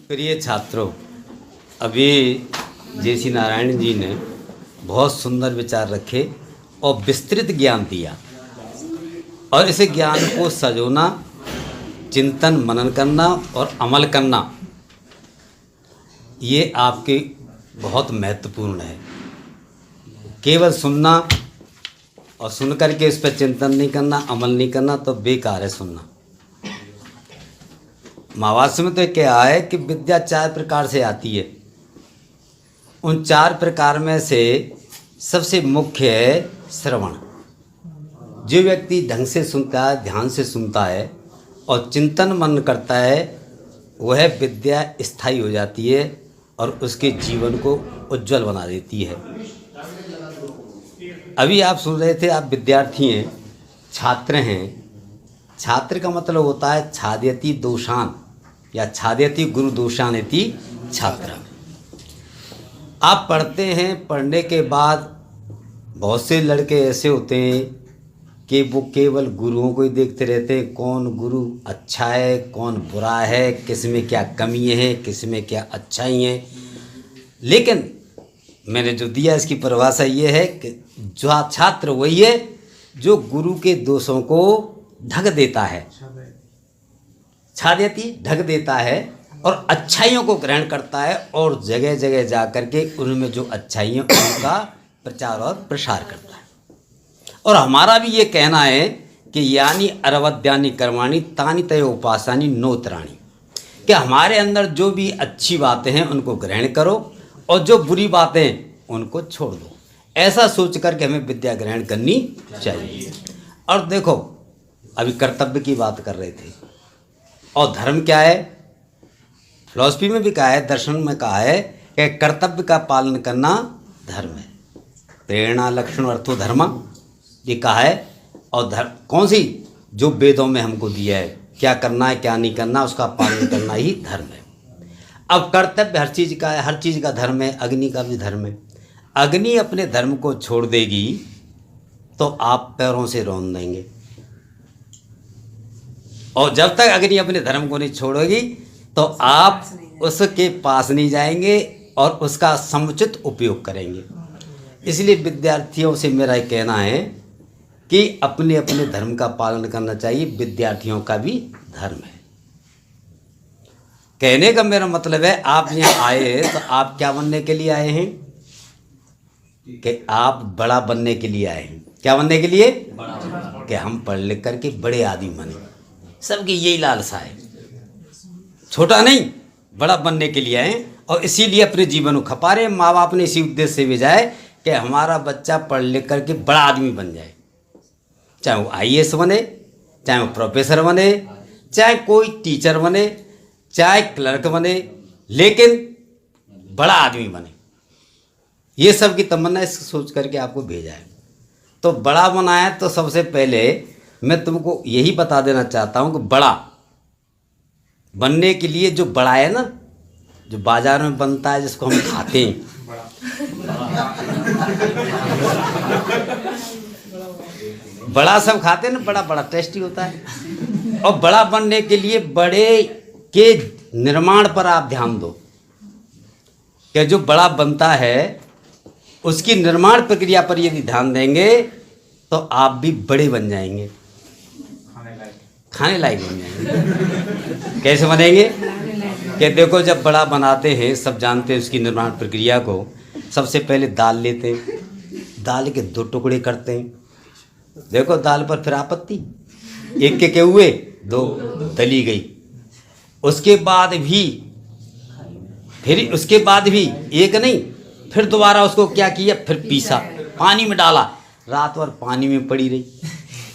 प्रिय छात्रों, अभी जे.सी. नारायण जी ने बहुत सुंदर विचार रखे और विस्तृत ज्ञान दिया। और इस ज्ञान को सजोना, चिंतन मनन करना और अमल करना, ये आपके बहुत महत्वपूर्ण है। केवल सुनना और सुन करके इस पर चिंतन नहीं करना, अमल नहीं करना तो बेकार है सुनना। महाभाष्य में तो क्या है कि विद्या 4 प्रकार से आती है। उन 4 प्रकार में से सबसे मुख्य है श्रवण। जो व्यक्ति ढंग से सुनता है, ध्यान से सुनता है और चिंतन मनन करता है, वह विद्या स्थायी हो जाती है और उसके जीवन को उज्जवल बना देती है। अभी आप सुन रहे थे, आप विद्यार्थी हैं, छात्र हैं। छात्र का मतलब होता है छादयति दोषान या छादयति गुरु दोषान इति छात्र। आप पढ़ते हैं, पढ़ने के बाद बहुत से लड़के ऐसे होते हैं कि वो केवल गुरुओं को ही देखते रहते हैं। कौन गुरु अच्छा है, कौन बुरा है, किस में क्या कमी है, किस में क्या अच्छाई है। लेकिन मैंने जो दिया इसकी परिभाषा ये है कि जो छात्र वही है जो गुरु के दोषों को ढक देता है, छादयति ढक देता है और अच्छाइयों को ग्रहण करता है और जगह जगह जा कर के उनमें जो अच्छाइयाँ उनका प्रचार और प्रसार करता है। और हमारा भी ये कहना है कि यानी अरवद्यानि कर्माणि तानि तय उपासानि नोतराणि, कि हमारे अंदर जो भी अच्छी बातें हैं उनको ग्रहण करो और जो बुरी बातें उनको छोड़ दो। ऐसा सोच करके हमें विद्या ग्रहण करनी चाहिए। और देखो, अभी कर्तव्य की बात कर रहे थे और धर्म क्या है, फिलॉसफी में भी कहा है, दर्शन में कहा है कि कर्तव्य का पालन करना धर्म है। प्रेरणा लक्षण अर्थो धर्म, ये कहा है। और धर्म कौन सी, जो वेदों में हमको दिया है, क्या करना है क्या नहीं करना, उसका पालन करना ही धर्म है। अब कर्तव्य हर चीज़ का है, हर चीज़ का धर्म है। अग्नि का भी धर्म है। अग्नि अपने धर्म को छोड़ देगी तो आप पैरों से रौंद देंगे, और जब तक अग्नि अपने धर्म को नहीं छोड़ेगी तो आप उसके पास नहीं जाएंगे और उसका समुचित उपयोग करेंगे। इसलिए विद्यार्थियों से मेरा ये कहना है कि अपने अपने धर्म का पालन करना चाहिए। विद्यार्थियों का भी धर्म है। कहने का मेरा मतलब है, आप यहाँ आए तो आप क्या बनने के लिए आए हैं? कि आप बड़ा बनने के लिए आए हैं। क्या बनने के लिए? कि हम पढ़ लिख करके बड़े आदमी बने। सबकी यही लालसा है, छोटा नहीं, बड़ा बनने के लिए आए। और इसीलिए अपने जीवन को खपा रहे। माँ बाप ने इसी उद्देश्य से भेजा है कि हमारा बच्चा पढ़ लिख करके बड़ा आदमी बन जाए, चाहे वो IAS बने, चाहे वो प्रोफेसर बने, चाहे कोई टीचर बने, चाहे क्लर्क बने, लेकिन बड़ा आदमी बने। ये सब की तमन्ना इस सोच करके आपको भेजा है। तो बड़ा बनाया तो सबसे पहले मैं तुमको यही बता देना चाहता हूँ कि बड़ा बनने के लिए जो बड़ा है ना, जो बाजार में बनता है, जिसको हम खाते हैं, बड़ा सब खाते हैं ना, बड़ा बड़ा टेस्टी होता है। और बड़ा बनने के लिए बड़े के निर्माण पर आप ध्यान दो कि जो बड़ा बनता है उसकी निर्माण प्रक्रिया पर यदि ध्यान देंगे तो आप भी बड़े बन जाएंगे, खाने लायक बन जाएंगे। कैसे बनेंगे? कि देखो, जब बड़ा बनाते हैं, सब जानते हैं उसकी निर्माण प्रक्रिया को। सबसे पहले दाल लेते हैं, दाल के 2 टुकड़े करते हैं। देखो दाल पर फिर आपत्ति, एक के हुए 2, तली गई। उसके बाद भी एक नहीं, फिर दोबारा उसको क्या किया, फिर पीसा, पानी में डाला, रात भर पानी में पड़ी रही।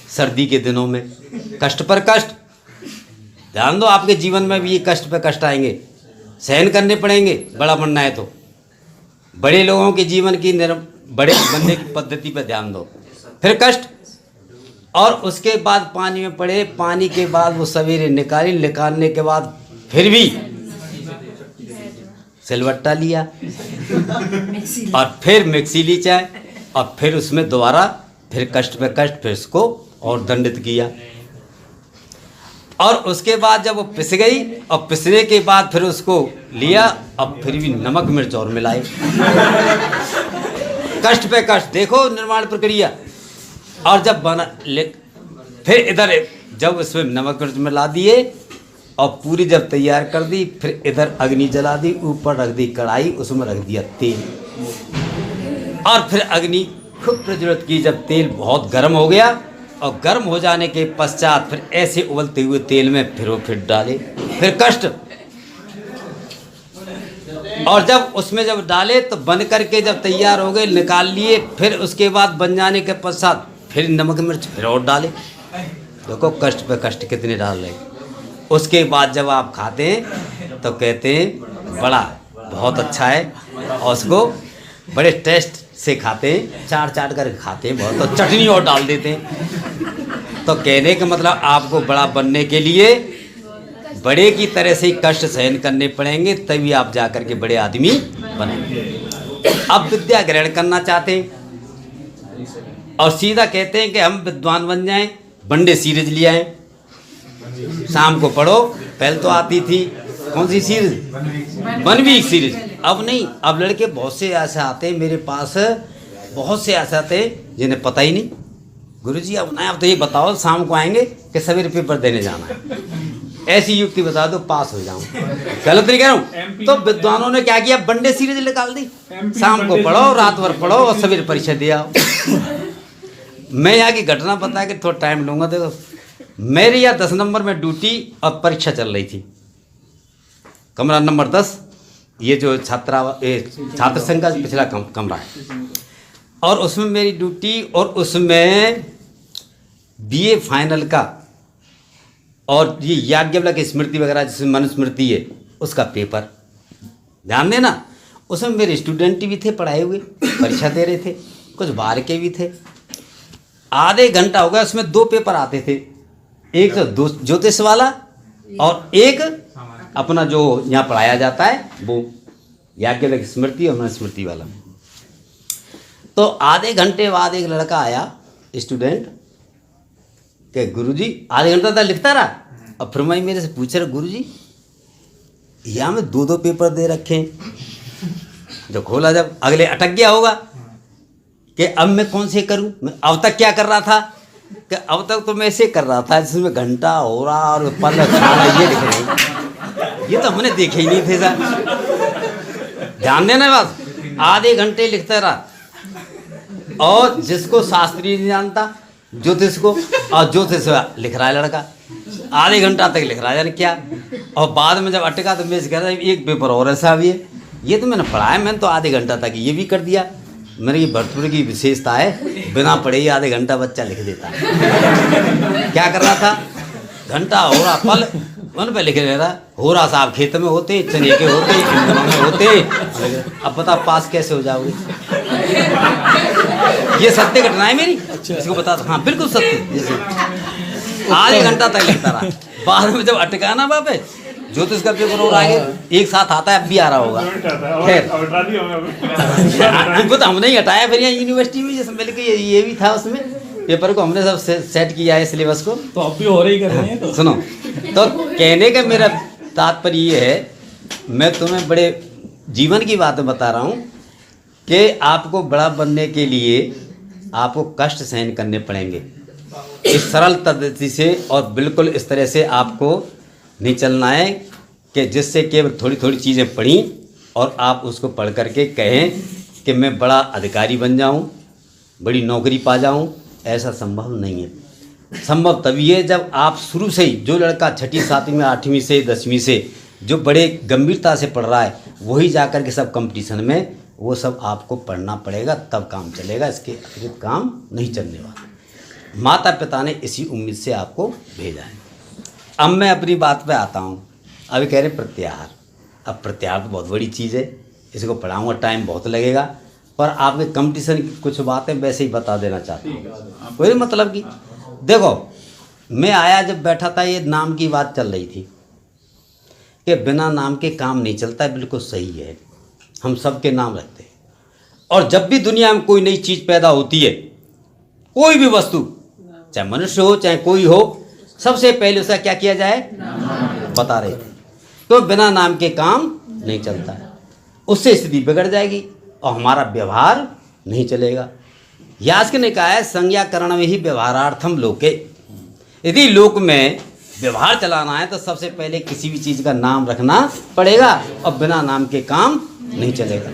सर्दी के दिनों में कष्ट पर कष्ट। ध्यान दो, आपके जीवन में भी ये कष्ट पे कष्ट आएंगे, सहन करने पड़ेंगे बड़ा बनना है तो। बड़े लोगों के जीवन की बड़े बनने की पद्धति पर ध्यान दो। फिर कष्ट, और उसके बाद पानी में पड़े। पानी के बाद वो सवेरे निकालने के बाद फिर भी सिलवट्टा लिया और फिर मिक्सी ली चाय, और फिर उसमें दोबारा फिर कष्ट पे कष्ट, फिर इसको और दंडित किया। और उसके बाद जब वो पिस गई और पिसने के बाद फिर उसको लिया, अब फिर भी नमक मिर्च और मिलाए। कष्ट पे कष्ट, देखो निर्माण प्रक्रिया। और जब बना फिर इधर जब उसमें नमक मिर्च मिला दिए और पूरी जब तैयार कर दी, फिर इधर अग्नि जला दी, ऊपर रख दी कढ़ाई, उसमें रख दिया तेल और फिर अग्नि खूब प्रज्वलित की। जब तेल बहुत गर्म हो गया और गर्म हो जाने के पश्चात फिर ऐसे उबलते हुए तेल में फिर वो फिर डाले, फिर कष्ट। और जब उसमें जब डाले तो बन करके जब तैयार हो गए निकाल लिए, फिर उसके बाद बन जाने के पश्चात फिर नमक मिर्च फिर और डाले। देखो कष्ट पे कष्ट कितने डाल रहे। उसके बाद जब आप खाते हैं तो कहते हैं बड़ा बहुत अच्छा है, और उसको बड़े टेस्ट से खाते हैं, चाट चाट कर खाते हैं बहुत, और चटनी और डाल देते हैं। तो कहने का मतलब आपको बड़ा बनने के लिए बड़े की तरह से कष्ट सहन करने पड़ेंगे, तभी आप जाकर के बड़े आदमी बनेंगे। अब विद्या ग्रहण करना चाहते हैं और सीधा कहते हैं कि हम विद्वान बन जाएं, वनडे सीरीज ले आएं, शाम को पढ़ो। पहले तो आती थी कौन सी सीरीज, वन वीक सीरीज। अब नहीं, अब लड़के बहुत से ऐसे आते हैं मेरे पास, बहुत से ऐसे आते हैं जिन्हें पता ही नहीं, गुरुजी अब ना अब तो ये बताओ शाम को आएंगे कि सवेरे पेपर देने जाना है, ऐसी युक्ति बता दो पास हो जाऊं। गलत नहीं कह रहा हूँ। तो विद्वानों ने क्या किया, वनडे सीरीज निकाल दी, शाम को पढ़ो, रात भर पढ़ो और सवेरे परीक्षा दे आओ। मैं यहाँ की घटना बता के थोड़ा टाइम लूँगा। देखो मेरी यहाँ 10 नंबर में ड्यूटी और परीक्षा चल रही थी, कमरा नंबर 10, ये जो छात्र संघ का पिछला कमरा है, और उसमें मेरी ड्यूटी, और उसमें बीए फाइनल का और ये याज्ञवल्क्य की स्मृति वगैरह जिसमें मनुस्मृति है उसका पेपर, ध्यान देना। उसमें मेरे स्टूडेंट भी थे पढ़ाए हुए, परीक्षा दे रहे थे, कुछ बाहर के भी थे। आधे घंटा हो गया, उसमें 2 पेपर आते थे, एक तो ज्योतिष वाला और एक अपना जो यहाँ पढ़ाया जाता है वो याज्ञवल्क्य स्मृति और मनुस्मृति वाला। तो आधे घंटे बाद एक लड़का आया स्टूडेंट कि गुरुजी, आधे घंटा तक लिखता रहा, और फिर मैं मेरे से पूछ रहा, गुरुजी यहाँ में 2-2 पेपर दे रखे हैं। जो खोला जब अगले अटक गया होगा कि अब मैं कौन से करूं, मैं अब तक क्या कर रहा था कि अब तक तो मैं ऐसे कर रहा था जिसमें घंटा हो रहा और पल खाना ये लिख रहे, ये तो हमने देखे ही नहीं थे सर। ध्यान देना बस, आधे घंटे लिखता रहा, और जिसको शास्त्री नहीं जानता ज्योतिष को, और ज्योतिष लिख रहा है लड़का, आधे घंटा तक लिख रहा है यानी क्या। और बाद में जब अटका तो मैं कह रहा एक पेपर और ऐसा भी है, ये तो मैंने पढ़ा है, मैंने तो आधे घंटा तक ये भी कर दिया। मेरी भरतपुर की विशेषता है, बिना पढ़े ही आधे घंटा बच्चा लिख देता है। क्या कर रहा था, घंटा हो रहा पल उन पर लिख रहा, हो रहा साहब खेत में होते, चने के होते, इंद्रों में होते, अब बता पास कैसे हो जाओगे। ये सत्य घटना है मेरी, इसको बता। हाँ बिल्कुल सत्य। जैसे आधे घंटा तक लिखता रहा, बाद में जब अटका ना बापे ज्योतिष का पेपर और आगे एक साथ आता है, अब भी आ रहा होगा। खैर हमको तो हमने ही हटाया, फिर यहाँ यूनिवर्सिटी में जैसे मिल के ये भी था, उसमें पेपर को हमने सब सेट किया है सिलेबस को, तो अब भी हो रही कर रहे हैं। तो सुनो, तो कहने का मेरा तात्पर्य ये है, मैं तुम्हें बड़े जीवन की बातें बता रहा हूँ कि आपको बड़ा बनने के लिए आपको कष्ट सहन करने पड़ेंगे। इस सरल पद्धति से और बिल्कुल इस तरह से आपको नहीं चलना है कि जिससे केवल थोड़ी थोड़ी चीज़ें पढ़ी और आप उसको पढ़ करके कहें कि मैं बड़ा अधिकारी बन जाऊं, बड़ी नौकरी पा जाऊं। ऐसा संभव नहीं है। संभव तभी है जब आप शुरू से ही, जो लड़का 6ठी 7वीं 8वीं से 10वीं से जो बड़े गंभीरता से पढ़ रहा है, वही जाकर के सब कंपटीशन में वो सब आपको पढ़ना पड़ेगा, तब काम चलेगा। इसके अतिरिक्त काम नहीं चलने वाला। माता पिता ने इसी उम्मीद से आपको भेजा है। अब मैं अपनी बात पे आता हूँ। अभी कह रहे प्रत्याहार। अब प्रत्याहार तो बहुत बड़ी चीज़ है, इसको पढ़ाऊँगा टाइम बहुत लगेगा, पर आपके कंपटीशन की कुछ बातें वैसे ही बता देना चाहता हूँ। कोई मतलब कि देखो, मैं आया जब बैठा था, ये नाम की बात चल रही थी कि बिना नाम के काम नहीं चलता है। बिल्कुल सही है, हम सबके नाम रखते हैं। और जब भी दुनिया में कोई नई चीज़ पैदा होती है, कोई भी वस्तु, चाहे मनुष्य हो चाहे कोई हो, सबसे पहले उसका क्या किया जाए, बता रहे थे। तो बिना नाम के काम नहीं चलता है, उससे स्थिति बिगड़ जाएगी और हमारा व्यवहार नहीं चलेगा। यास्क ने कहा है संज्ञाकरण में ही व्यवहारार्थम लोके। यदि लोक में व्यवहार चलाना है तो सबसे पहले किसी भी चीज़ का नाम रखना पड़ेगा और बिना नाम के काम नहीं चलेगा।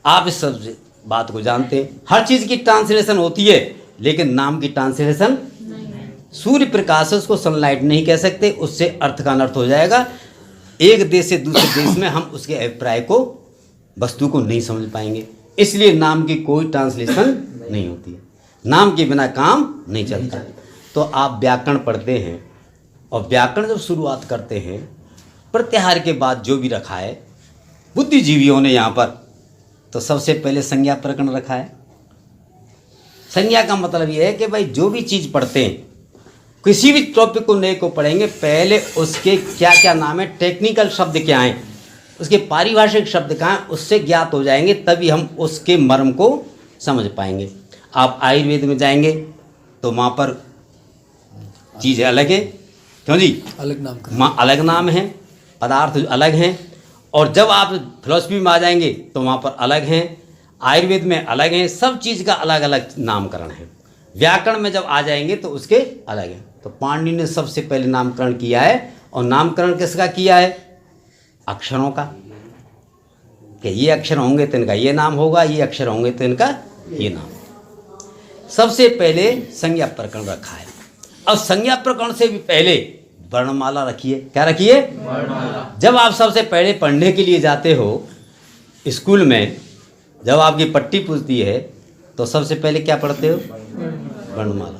आप इस सब बात को जानते हैं। हर चीज़ की ट्रांसलेशन होती है लेकिन नाम की ट्रांसलेशन, सूर्य प्रकाश उसको सनलाइट नहीं कह सकते, उससे अर्थ का अनर्थ हो जाएगा। एक देश से दूसरे देश में हम उसके अभिप्राय को, वस्तु को नहीं समझ पाएंगे। इसलिए नाम की कोई ट्रांसलेशन नहीं होती है, नाम के बिना काम नहीं चलता। तो आप व्याकरण पढ़ते हैं और व्याकरण जब शुरुआत करते हैं, प्रत्याहार के बाद जो भी रखा है बुद्धिजीवियों ने यहाँ पर, तो सबसे पहले संज्ञा प्रकरण रखा है। संज्ञा का मतलब ये है कि भाई जो भी चीज़ पढ़ते हैं, किसी भी टॉपिक को नए को पढ़ेंगे, पहले उसके क्या क्या नाम है, टेक्निकल शब्द क्या हैं, उसके पारिभाषिक शब्द कहाँ हैं, उससे ज्ञात हो जाएंगे, तभी हम उसके मर्म को समझ पाएंगे। आप आयुर्वेद में जाएंगे तो वहाँ पर चीज़ें अलग है, क्यों जी, अलग नाम का, वहाँ अलग नाम है, पदार्थ अलग हैं। और जब आप फिलॉसफी में आ जाएंगे तो वहाँ पर अलग हैं, आयुर्वेद में अलग हैं, सब चीज़ का अलग अलग नामकरण है। व्याकरण में जब आ जाएंगे तो उसके अलग हैं। तो पाणिनि ने सबसे पहले नामकरण किया है, और नामकरण किसका किया है, अक्षरों का, कि ये अक्षर होंगे तो इनका ये नाम होगा, ये अक्षर होंगे तो इनका ये नाम। सबसे पहले संज्ञा प्रकरण रखा है। अब संज्ञा प्रकरण से भी पहले वर्णमाला रखिए। क्या रखिए, वर्णमाला। जब आप सबसे पहले पढ़ने के लिए जाते हो स्कूल में, जब आपकी पट्टी पूछती है तो सबसे पहले क्या पढ़ते हो, वर्णमाला।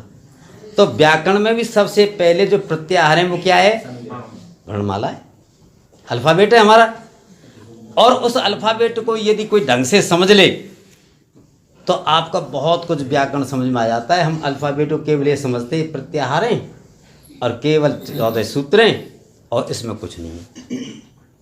तो व्याकरण में भी सबसे पहले जो प्रत्याहार है वो क्या है, वर्णमाला है, अल्फ़ाबेट है हमारा। और उस अल्फ़ाबेट को यदि कोई ढंग से समझ ले तो आपका बहुत कुछ व्याकरण समझ में आ जाता है। हम अल्फ़ाबेट को केवल ये समझते हैं प्रत्याहार हैं और केवल 14 सूत्र हैं और इसमें कुछ नहीं है,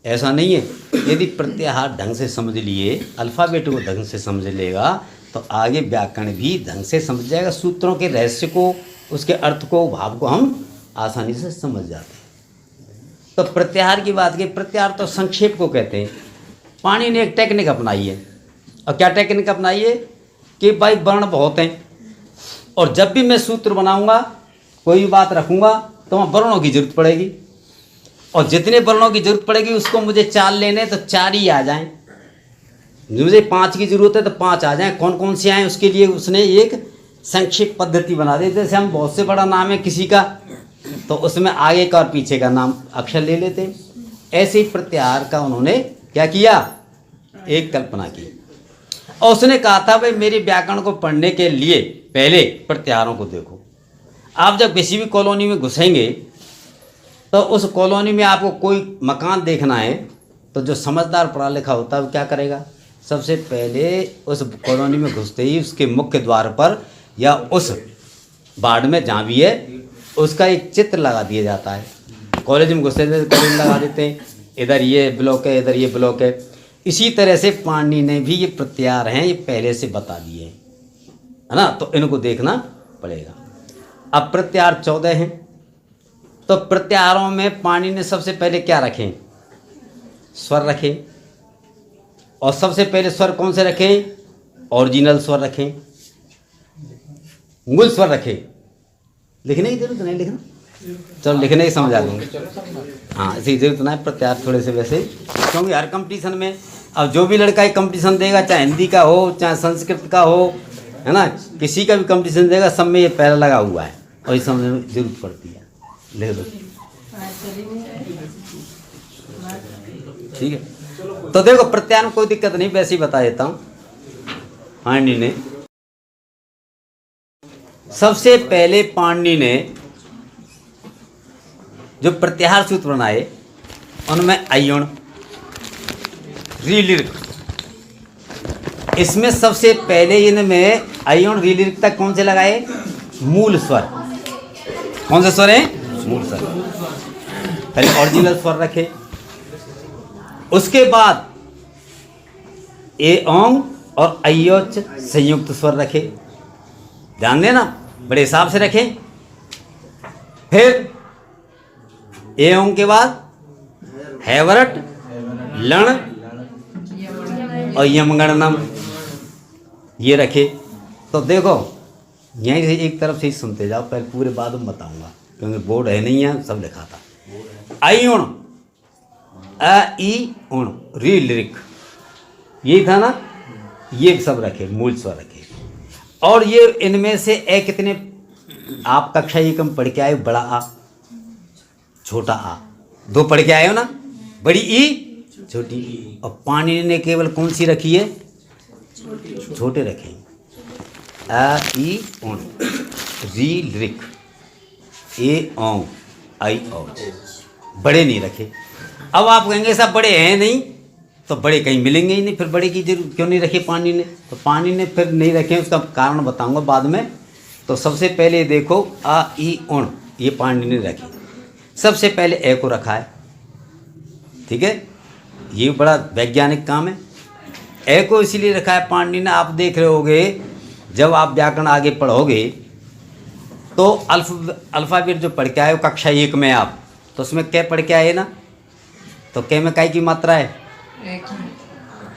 ऐसा नहीं है। यदि प्रत्याहार ढंग से समझ लिए, अल्फ़ाबेट को ढंग से समझ लेगा तो आगे व्याकरण भी ढंग से समझ जाएगा। सूत्रों के रहस्य को, उसके अर्थ को, भाव को हम आसानी से समझ जाते हैं। तो प्रत्याहार की बात की, प्रत्याहार तो संक्षेप को कहते हैं। पाणिनि ने एक टेक्निक अपनाई है, और क्या टेक्निक अपनाई है कि भाई वर्ण बहुत हैं और जब भी मैं सूत्र बनाऊंगा, कोई भी बात रखूंगा तो वहाँ वर्णों की जरूरत पड़ेगी, और जितने वर्णों की जरूरत पड़ेगी उसको मुझे 4 लेने तो 4 ही आ जाएं। मुझे 5 की जरूरत है तो 5 आ जाएं। कौन कौन से आएँ उसके लिए उसने एक संक्षिप्त पद्धति बना दी। जैसे हम बहुत से बड़ा नाम है किसी का तो उसमें आगे का और पीछे का नाम अक्षर ले लेते हैं। ऐसे ही प्रत्याहार का उन्होंने क्या किया, एक कल्पना की, और उसने कहा था भाई मेरे व्याकरण को पढ़ने के लिए पहले प्रत्याहारों को देखो। आप जब किसी भी कॉलोनी में घुसेंगे तो उस कॉलोनी में आपको कोई मकान देखना है तो जो समझदार पढ़ा लिखा होता है वो क्या करेगा, सबसे पहले उस कॉलोनी में घुसते ही उसके मुख्य द्वार पर या उस वार्ड में जहाँ भी है उसका एक चित्र लगा दिया जाता है। कॉलेज में घुसते थे कॉलेज लगा देते हैं, इधर ये ब्लॉक है, इधर ये ब्लॉक है। इसी तरह से पाणिनि ने भी ये प्रत्याहार हैं ये पहले से बता दिए हैं, है ना, तो इनको देखना पड़ेगा। अब प्रत्याहार 14 हैं, तो प्रत्याहारों में पाणिनि ने सबसे पहले क्या रखें, स्वर रखें। और सबसे पहले स्वर कौन से रखें, ओरिजिनल स्वर रखें, मूल स्वर रखें। लिखने की जरूरत नहीं, लिखना चलो लिखने की समझा दूँगी, हाँ इसी जरूरत ना है। प्रत्याहार थोड़े से वैसे, क्योंकि हर कंपटीशन में अब जो भी लड़का एक कंपटीशन देगा, चाहे हिंदी का हो चाहे संस्कृत का हो, है ना, किसी का भी कंपटीशन देगा, सब में ये पहला लगा हुआ है और इस समझने में जरूरत पड़ती है। लिख दो, ठीक है। तो देखो प्रत्याहार में कोई दिक्कत नहीं, वैसे ही बता देता हूँ। पाणिनि ने सबसे पहले जो प्रत्याहार सूत्र बनाए उनमें अय्युण, रीलिर्क, इसमें सबसे पहले इनमें अय्युण रीलिर्क तक कौन से लगाए, मूल स्वर। कौन से स्वर हैं, मूल स्वर। पहले ओरिजिनल स्वर रखे, उसके बाद ए ओंग और अयोच संयुक्त स्वर रखे। ध्यान देना, बड़े हिसाब से रखें। फिर एवं के बाद हैवरट, लण और यमगणनम ये रखे। तो देखो यहीं से एक तरफ से ही सुनते जाओ, पहले पूरे बाद में बताऊंगा क्योंकि बोर्ड है नहीं है, सब लिखा था। आई उण, अ ई उण, री लिरिक, यही था ना, ये सब रखे, मूल स्वर रखे। और ये इनमें से ए कितने आप कक्षा एक में पढ़ के आए? बड़ा आ, छोटा आ, दो पढ़ के आए हो ना, बड़ी ई, छोटी ई। और पानी ने केवल कौन सी रखी है? छोटे रखे, अ ई उण, री लिरिक, ए औ, आई औ, बड़े नहीं रखे। अब आप कहेंगे सब बड़े हैं नहीं, तो बड़े कहीं मिलेंगे ही नहीं, फिर बड़े की जरूरत क्यों नहीं रखे पानी ने? तो पानी ने फिर नहीं रखे, उसका कारण बताऊंगा बाद में। तो सबसे पहले देखो आ ई उण, ये पानी ने रखे। सबसे पहले ए को रखा है, ठीक है, ये बड़ा वैज्ञानिक काम है। ए को इसीलिए रखा है पानी ने, आप देख रहे होगे जब आप व्याकरण आगे पढ़ोगे तो अल्फ़ाबेट जो पढ़ के आए हो कक्षा एक में आप, तो उसमें कै पढ़ के आए ना, तो कै में काय की मात्रा है?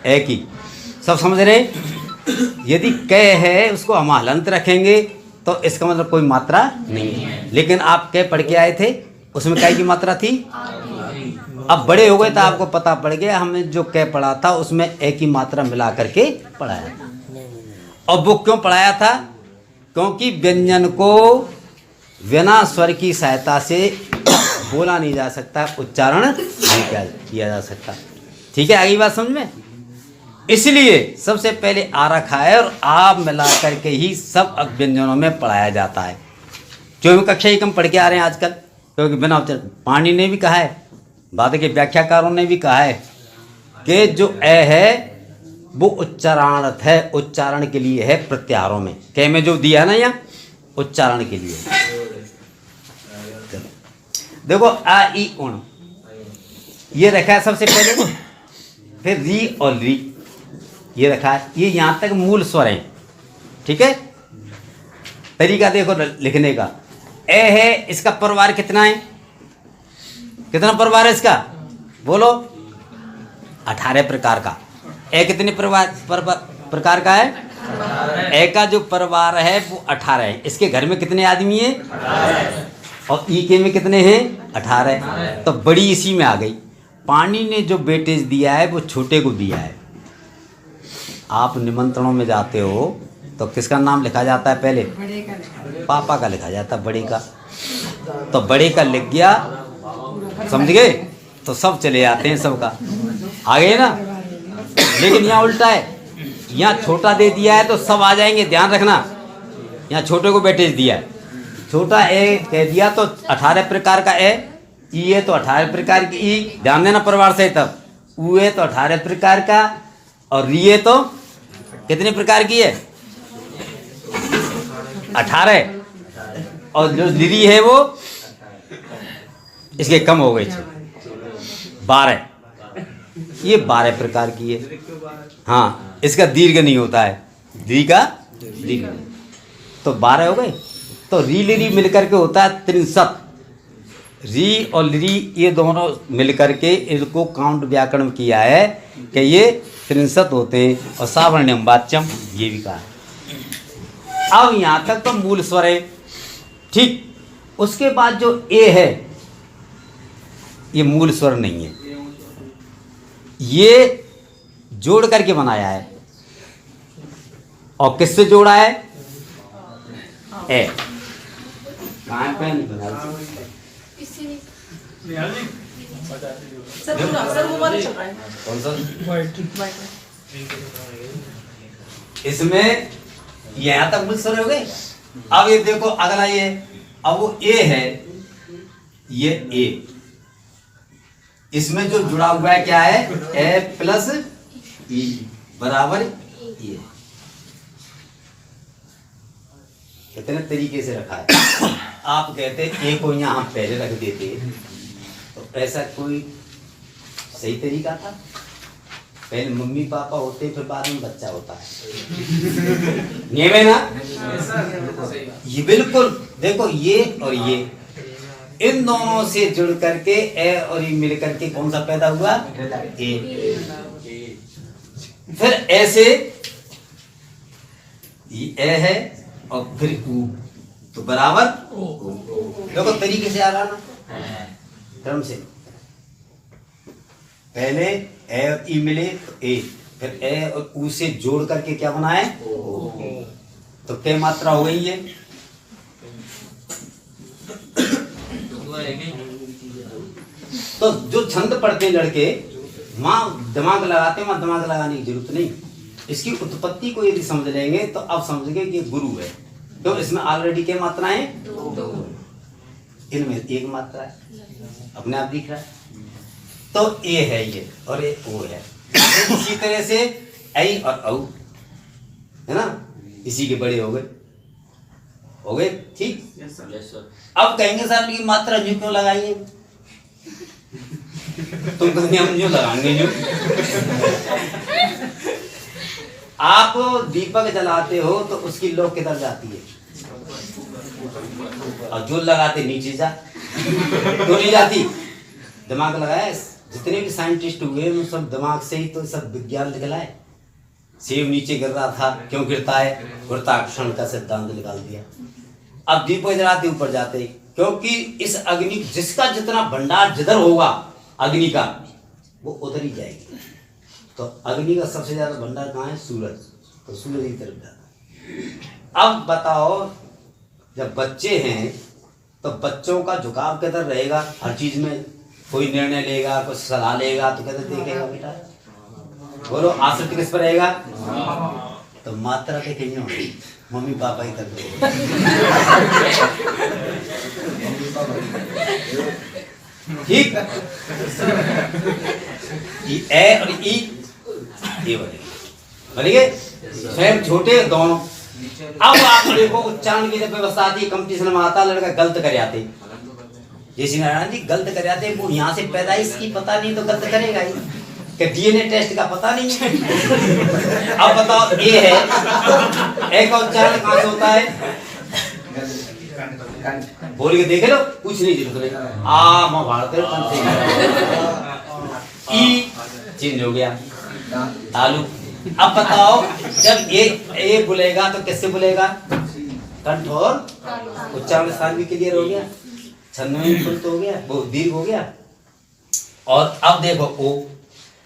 ए की। सब समझ रहे? यदि कै है उसको हम हलंत रखेंगे तो इसका मतलब कोई मात्रा नहीं है। लेकिन आप कै पढ़ के आए थे, उसमें काय की मात्रा थी? अब बड़े हो गए तो आपको पता पड़ गया, हमने जो कै पढ़ा था उसमें ए की मात्रा मिला करके पढ़ाया था। और वो क्यों पढ़ाया था? क्योंकि व्यंजन को बिना स्वर की सहायता से बोला नहीं जा सकता, उच्चारण नहीं किया जा सकता। ठीक है, आगे बात समझ में? इसलिए सबसे पहले आ रखा है और आ मिला करके ही सब व्यंजनों में पढ़ाया जाता है। जो हम कक्षा एक हम पढ़ के आ रहे हैं आजकल, क्योंकि बिना उच्चारण, पाणिनि ने भी कहा है, बाद के व्याख्याकारों ने भी कहा है कि जो ए है वो उच्चारणार्थ है, उच्चारण के लिए है प्रत्याहारों में। कै में जो दिया है ना यहाँ, उच्चारण के लिए। देखो आ ई उण ये रखा है सबसे पहले, फिर री और री ये रखा है। ये यहाँ तक मूल स्वर हैं, ठीक है। तरीका देखो लिखने का। ए है, इसका परिवार कितना है? कितना परिवार है इसका? बोलो। 18 प्रकार का। ए कितने प्रकार का है? ए का जो परिवार है वो 18 है। इसके घर में कितने आदमी हैं? और ई के में कितने हैं? 18। तो बड़ी इसी में आ गई। पानी ने जो वेटेज दिया है वो छोटे को दिया है। आप निमंत्रणों में जाते हो तो किसका नाम लिखा जाता है? पहले पापा का लिखा जाता है, बड़े का। तो बड़े का लिख गया, समझ गए? तो सब चले आते हैं, सबका आ गए ना। लेकिन यहाँ उल्टा है, यहाँ छोटा दे दिया है तो सब आ जाएंगे, ध्यान रखना। यहाँ छोटे को वेटेज दिया है, छोटा ए कह दिया तो 18 प्रकार का ए, ई है तो 18 प्रकार की ई, ध्यान देना परिवार से। तब ऊ है तो 18 प्रकार का, और री है तो कितने प्रकार की है? 18। और जो लिरी है वो इसके कम हो गई, 12। ये 12 प्रकार की है। हाँ, इसका दीर्घ नहीं होता है, दी का दीर्घ। तो 12 हो गए। तो री लिरी मिलकर के होता है 63। री और लिरी ये दोनों मिलकर के इनको काउंट व्याकरण किया है कि ये 63 होते हैं। और सावर्ण्यम वाच्यम ये भी कहा है। अब यहाँ तक तो मूल स्वर है, ठीक। उसके बाद जो ए है ये मूल स्वर नहीं है, ये जोड़ करके बनाया है। और किससे जोड़ा है? ए। कहाँ पे नहीं बना? कौन सा? इसमें यहाँ तक मूल स्वर हो गए। अब ये देखो अगला, ये अब वो ए है, ये ए, इसमें जो जुड़ा हुआ है क्या है? ए प्लस ई बराबर ये। कितने तरीके से रखा है। आप कहते ए को यहाँ हम पहले रख देते तो ऐसा कोई सही तरीका था? पहले मम्मी पापा होते फिर बाद में बच्चा होता है। ये में ना, ये बिल्कुल देखो, ये और ये इन दोनों से जुड़ करके ए और ई मिल करके कौन सा पैदा हुआ? ए। फिर ऐसे ये ए है और फिर ऊ, तो बराबर देखो तरीके से आ रहा ना क्रम से। पहले ए और ई मिले तो ए, फिर ए और ऊ से जोड़ करके क्या बना है? तो क्या मात्रा हो गई है? तो जो छंद पढ़ते हैं लड़के वहां दिमाग लगाते हैं, वहां दिमाग लगाने की जरूरत नहीं। इसकी उत्पत्ति को यदि समझ लेंगे तो अब समझेंगे कि गुरु है। तो इसमें ऑलरेडी क्या मात्रा है? दो। इनमें एक मात्रा है, अपने आप दिख रहा है। तो ए है ये और ये ओ है। इसी तरह से ऐ और औ है ना, इसी के बड़े हो गए ठीक। अब कहेंगे साहब की मात्रा यूं क्यों लगाइए? तुम कहेंगे हम यूं लगाएंगे यूं। आप दीपक जलाते हो तो उसकी लो किधर जाती है? और जो लगाते नीचे जा, तो नहीं जाती। दिमाग लगाया, जितने भी साइंटिस्ट हुए वो सब दिमाग से ही तो सब विज्ञान निकला है। सेब नीचे गिर रहा था, क्यों गिरता है? गुरुत्वाकर्षण का सिद्धांत निकाल दिया। अब दीपक जलाते ऊपर जाते, क्योंकि इस अग्नि जिसका जितना भंडार जिधर होगा अग्नि का वो उधर ही जाएगी। तो अग्नि का सबसे ज्यादा भंडार कहाँ है? सूरज। तो सूरज की तरफ जाता है। अब बताओ, जब बच्चे हैं तो बच्चों का झुकाव किधर रहेगा? हर चीज में कोई निर्णय लेगा, कुछ सलाह लेगा तो किधर देखेगा बेटा? बोलो, आसक्ति किस पर रहेगा? तो मात्रा के कहीं होगी, मम्मी पापा ही तक ठीक। ए और ई ये बनेंगे स्वयं छोटे दोनों। अब आप देखो उच्चारण की जब व्यवस्था आती है, कंपटीशन में आता लड़का गलत कर जाते, जैसे नारायण जी गलत कर जाते, वो यहाँ से पैदाइश की पता नहीं तो गलत करेगा ही, कि डीएनए टेस्ट का पता नहीं है। अब बताओ ए है, ए का उच्चारण कहाँ से होता है? बोल के देखे लो, कुछ नहीं जरूरत नहीं। आ महाभारत ई चेंज हो गया आलू। अब बताओ, जब ए बोलेगा तो किससे बोलेगा? कंठ और उच्चारण स्थान भी क्लियर हो गया, छंद में फुल हो गया, बहुत दीर्घ हो गया। और अब देखो ओ,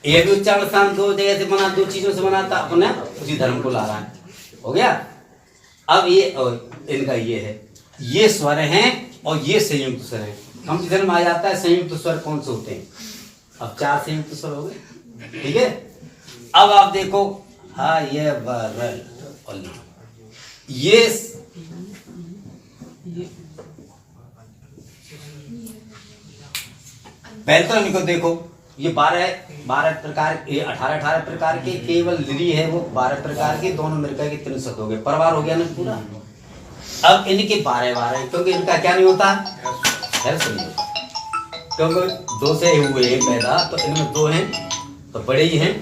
ये भी उच्चारण स्थान दो जगह से बना, दो चीजों से बनाता, अपने उसी धर्म को ला रहा है, हो गया। अब ये इनका ये है, ये स्वर हैं और ये संयुक्त स्वर हैं। कंपटीशन में आ जाता है संयुक्त स्वर कौन से होते हैं। अब 4 संयुक्त स्वर हो गए, ठीक है। अब आप देखो, हाँ ये वर और ये पहले तो इनको देखो, ये 12 प्रकार, ये 18 प्रकार के केवल लिरी है, वो 12 प्रकार के दोनों मिलकर के 63 हो गए, परिवार हो गया ना पूरा। अब इनके 12 क्योंकि इनका क्या नहीं होता? क्योंकि 2 से हुए हैं पैदा, तो इनमें 2 हैं तो बड़े ही हैं,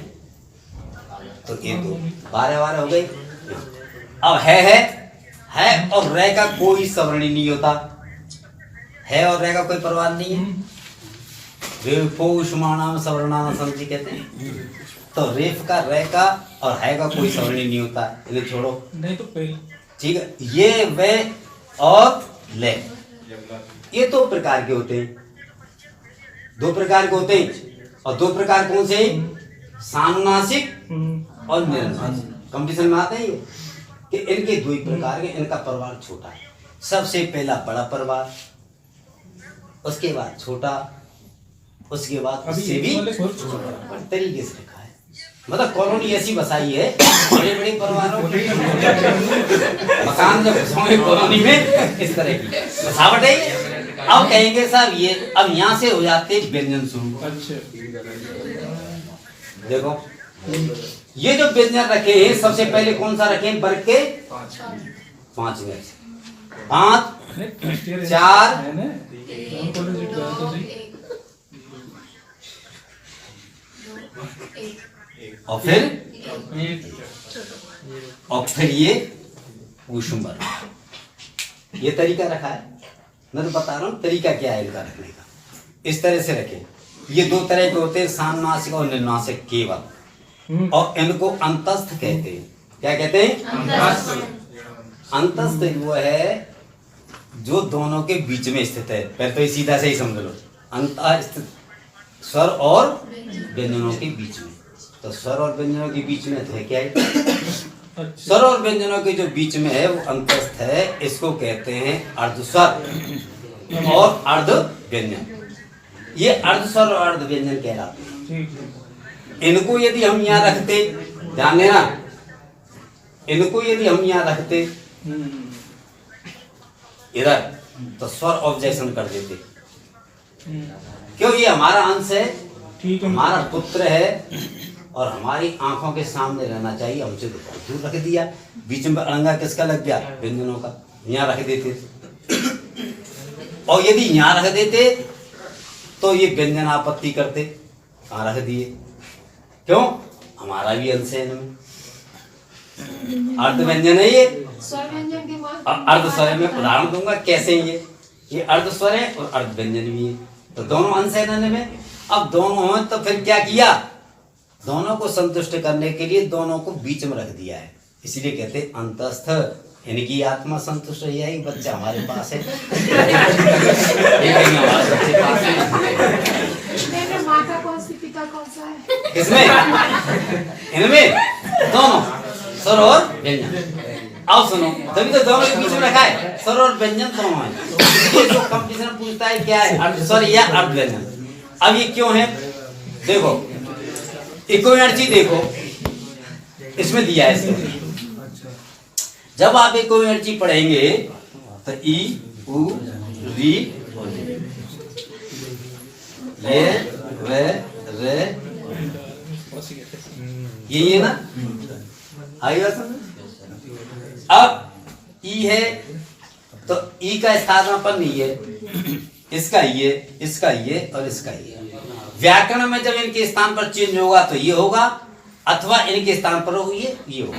तो ये 2 12 हो गए। अब है और रे का कोई सवर्णी नहीं होता, है और रे का कोई प्रवाद नहीं है। रेफोष्माणाम सवर्णाम समझी कहते हैं। तो रेफ का, रे का और है का कोई सवर्णी नहीं होता, इन्हें छोड़ो नहीं तो पहले, ठीक है। ये वे और ले, ये 2 प्रकार के होते हैं, 2 प्रकार के होते हैं। और 2 प्रकार कौन से? सानुनासिक और निरनुनासिक। कंपटीशन में आते हैं ये कि इनके 2 प्रकार के, इनका परिवार छोटा है। सबसे पहला बड़ा परिवार, उसके बाद छोटा, उसके बाद उससे भी तरीके से रखा है। मतलब कॉलोनी ऐसी बसाई है, बड़े बड़े परिवारों मकान जब बसाओगे कॉलोनी में इस तरह की बसावट है। अब कहेंगे साहब ये, अब यहाँ से हो जाते व्यंजन शुरू। देखो ये जो व्यंजन रखे हैं, सबसे पहले कौन सा रखे? वर्ग के 5 में 5 4 और फिर ये ऊष्मबर, ये तरीका रखा है। मैं तो बता रहा हूँ तरीका क्या है इनका रखने का। इस तरह से रखें। ये दो तरह के होते हैं, सानुनासिक और निर्नासिक केवल, और इनको अंतस्थ कहते हैं। क्या कहते हैं? अंतस्थ वो है जो दोनों के बीच में स्थित है। पहले तो ये सीधा से ही समझ लो, अंतस्थ स्वर और व्यंजनों के बीच में। तो स्वर और व्यंजनों के बीच में तो है क्या है? स्वर और व्यंजनों के जो बीच में है वो अंतस्थ है। इसको कहते हैं अर्धस्वर और अर्ध व्यंजन। ये अर्धस्वर और अर्ध व्यंजन कहलाते हैं। इनको यदि हम यहाँ रखते, ध्यान देना, इनको यदि हम यहाँ रखते इधर, तो स्वर ऑब्जेक्शन कर देते। क्यों? ये हमारा अंश है, हमारा पुत्र है और हमारी आंखों के सामने रहना चाहिए। हमसे तो बहुत दूर रख दिया। बीच में अड़ंगा किसका लग गया? व्यंजनों का। यहाँ रख देते, और यदि यहाँ रख देते तो ये व्यंजन आपत्ति करते। कहाँ रख दिए? क्यों? हमारा भी अंश है इनमें। अर्ध व्यंजन है ये। अर्ध स्वर में उदाहरण दूंगा कैसे ये अर्ध स्वर है और अर्ध व्यंजन भी है। तो दोनों अंश है इनमें। अब दोनों हैं तो फिर क्या किया? दोनों को संतुष्ट करने के लिए दोनों को बीच में रख दिया है। इसलिए कहते हैं अंतस्थ। इनकी आत्मा संतुष्ट हो जाएगी, बच्चा हमारे पास है। हमारे बच्चे पास है। किसमें? इनमें दोनों स्वर और व्यंजन। आओ सुनो, तभी तो दोनों के बीच में रखा है। स्वर और व्यंजन दोनों है। ये जो कंपटीशन पूछता है क्या है, अर्ध स्वर या अर्ध व्यंजन। अब ये क्यों है? देखो इको एनर्जी देखो, इसमें दिया है इसमें। जब आप इको एनर्जी पढ़ेंगे तो ई उ री ये वे रे ये ना आइए। अब ई है तो ई का स्थानापन्न नहीं है, इसका ये, इसका ये और इसका ये। व्याकरण में जब इनके स्थान पर चेंज होगा तो ये होगा, अथवा इनके स्थान पर ये होगा।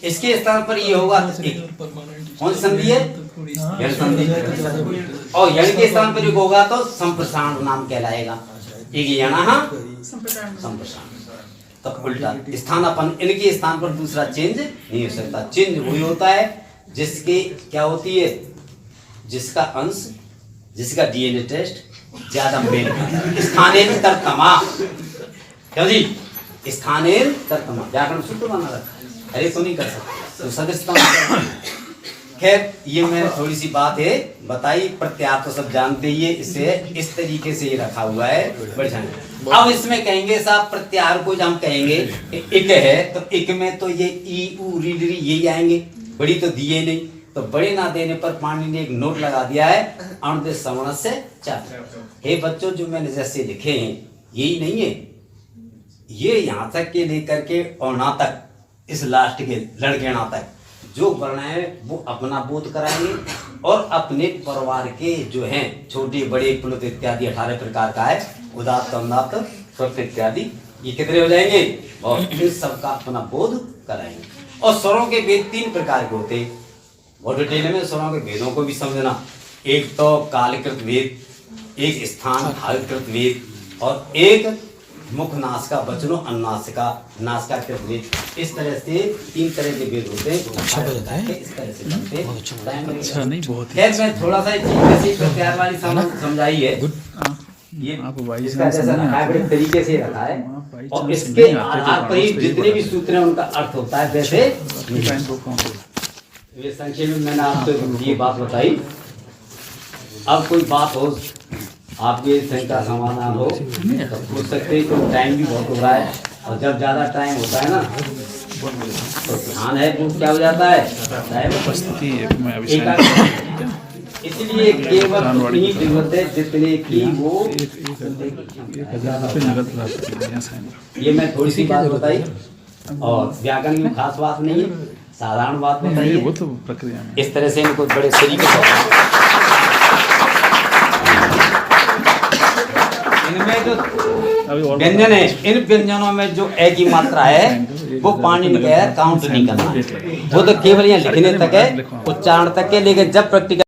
इसके स्थान पर ये होगा तो कौन सी संधि है? यण संधि। और यण के स्थान पर होगा तो संप्रसारण नाम कहलाएगा। एक यणः संप्रसारण। तो उल्टा स्थानापन्न, इनके स्थान पर दूसरा चेंज नहीं हो सकता। चेंज वही होता है जिसके क्या होती है, जिसका अंश, जिसका डीएनए टेस्ट ज्यादा मेल खाता है। स्थानेन्तरतमा। क्यों जी? स्थानेन्तरतमा व्याकरण सूत्र बना रखा है। अरे तो नहीं कर सकते तो सदस्यता। खैर ये मैं थोड़ी सी बात है बताई। प्रत्यार तो सब जानते ही है, इसे इस तरीके से ये रखा हुआ है। बढ़िया। अब इसमें कहेंगे साहब प्रत्यार को जब हम कहेंगे इक है तो इक में तो ये ई उ री री यही आएंगे। बड़ी तो दिए नहीं, तो बड़े ना देने पर पाणिनि ने एक नोट लगा दिया है, अणुदेश सवर्ण से चार। हे बच्चों, जो मैंने जैसे लिखे हैं यही नहीं है, ये यहाँ तक के लेकर के और ना तक, इस लास्ट के लड़के ना तक जो वर्ण है वो अपना बोध कराएंगे और अपने परिवार के जो हैं छोटे बड़े प्लुत इत्यादि 18 प्रकार का है, उदात्त अनुदात्त स्वरत इत्यादि, ये कितने हो जाएंगे और इन सबका अपना बोध कराएंगे। और स्वरों के भेद 3 प्रकार के होते हैं। बहुत डिटेल में स्वरों के भेदों को भी समझना। एक तो कालकृत भेद, एक स्थान भागकृत भेद, और एक मुख नासिका बचनों अन्नासिका नासिका कृत भेद। इस तरह से 3 तरह के भेद होते हैं। अच्छा होता है, इस तरह से बनते हैं। अच्छा नहीं, बहुत खैर मैं थोड़ा सा प्यार वाली समझाई है। ये इसका जैसा हाइब्रिड तरीके से रखा है और इसके आधार पर ही जितने भी सूत्र हैं उनका अर्थ होता है। वैसे ये संक्षेप में मैंने आपको ये बात बताई। अब कोई बात हो, आपके शंका समाधान हो तो पूछ सकते हैं। तो टाइम भी बहुत हो रहा है और जब ज़्यादा टाइम होता है ना तो ध्यान है वो क्या हो जाता है, इसलिए केवल उतनी जरूरत है जितने की वो। ये मैं थोड़ी सी बात बताई और व्याकरण में खास बात नहीं है, साधारण बात बताइए। वो तो प्रक्रिया में इस तरह से इनको बड़े तरीके से इनमें जो व्यंजन है, इन व्यंजनों में जो ए की मात्रा है वो पाणिनि का काउंट नहीं करना है। वो तो केवल यहाँ लिखने तक है, उच्चारण तक है। लेकिन जब प्रैक्टिकल